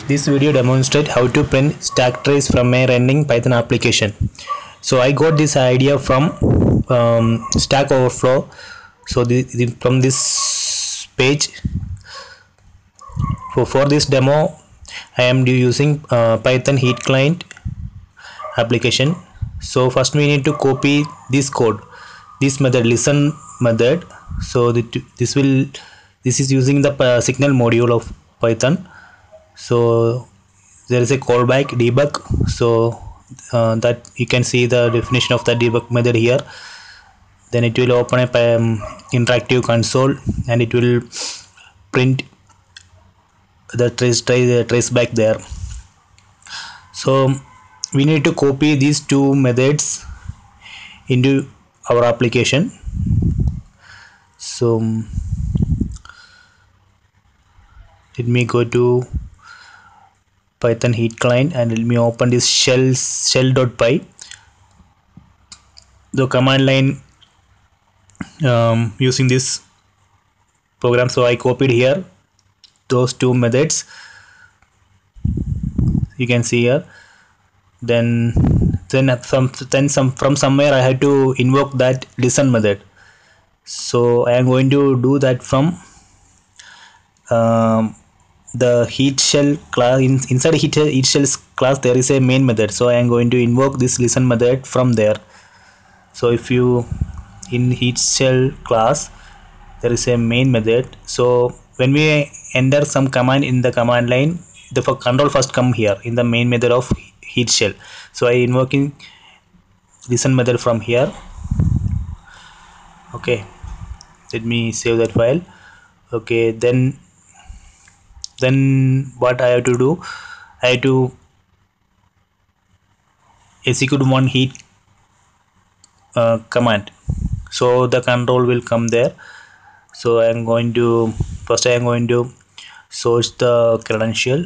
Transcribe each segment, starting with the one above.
This video demonstrates how to print stack trace from a running Python application. So I got this idea from Stack Overflow. So from this page, for this demo, I am using Python heat client application. So first we need to copy this code, this method, listen method. So this is using the signal module of Python. So there is a callback debug, so that you can see the definition of the debug method here. Then it will open up interactive console and it will print the trace back there. So we need to copy these two methods into our application. So let me go to Python heat client and let me open this shell.py, the command line using this program. So I copied here those two methods, you can see here. Then from somewhere I had to invoke that listen method. So I am going to do that from the heat shell class. Inside heat shell class there is a main method, so I am going to invoke this listen method from there. So if you in heat shell class there is a main method, so when we enter some command in the command line, the control first come here in the main method of heat shell. So I invoking listen method from here. Okay, let me save that file. Okay, then what I have to do, I have to execute one heat command, so the control will come there. So I am going to source the credential.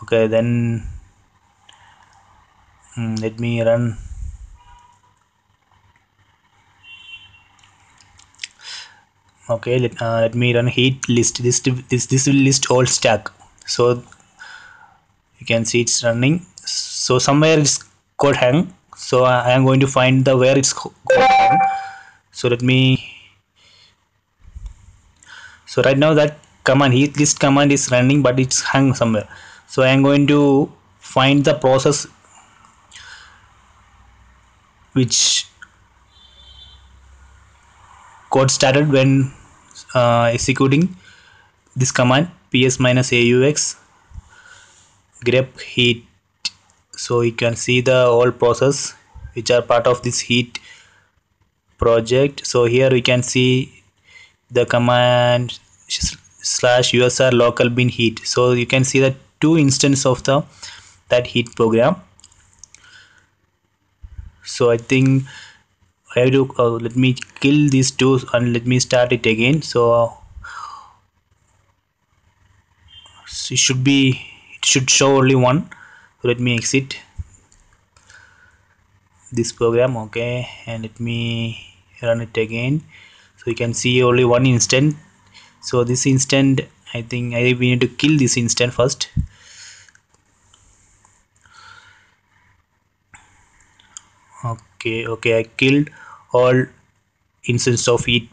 Okay, then let me run. Okay, let me run heat list. This will list all stack. So you can see it's running. So somewhere it's code hang, so I am going to find the where it's code hang. So so right now that command heat list command is running, but it's hung somewhere. So I am going to find the process which code started when executing this command ps-aux grep heat. So you can see the all process which are part of this heat project. So here we can see the command /usr local bin heat. So you can see the two instances of that heat program. So I think I have to let me kill these two and let me start it again. So it should show only one. So let me exit this program. Okay, and let me run it again. So you can see only one instant. So this instant, I think we need to kill this instant first. Okay, I killed all instances of heat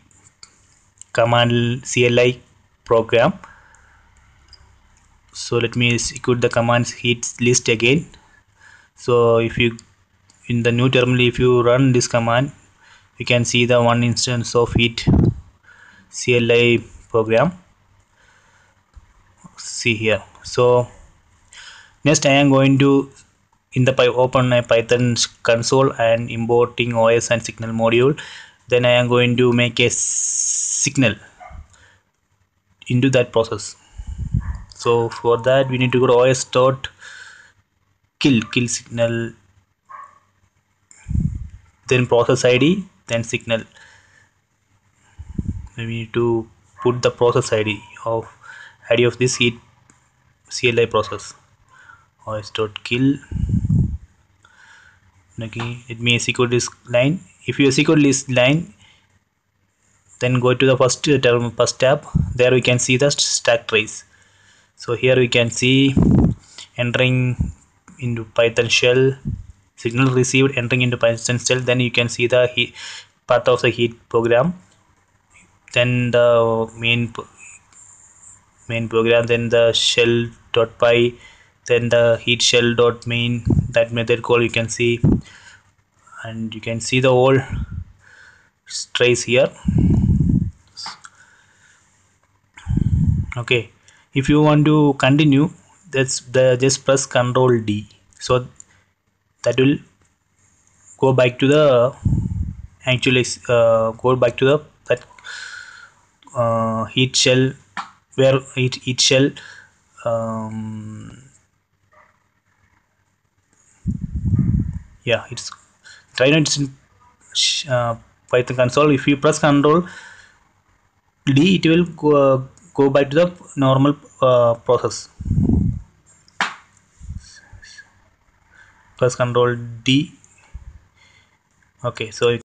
command CLI program. So let me execute the commands heat list again. So if you in the new terminal, if you run this command, you can see the one instance of heat CLI program. See here. So next I am going to open a Python console and importing OS and signal module. Then I am going to make a signal into that process. So for that we need to go to os dot kill signal, then process ID, then signal. We need to put the process ID of this heat CLI process. Os dot kill. Okay, let me execute this line. If you execute this line, then go to the first tab. There we can see the stack trace. So here we can see entering into Python shell, signal received, entering into Python shell. Then you can see the part of the heat program, then the main program, then the shell.py, then the heat shell.main, that method call you can see, and you can see the whole trace here. Okay, if you want to continue, that's the just press Ctrl D, so that will go back to the actually go back to the that heat shell, where heat shell, um, yeah, it's right now it's in Python console. If you press Ctrl D, it will go back to the normal process. Press Ctrl D. Okay, so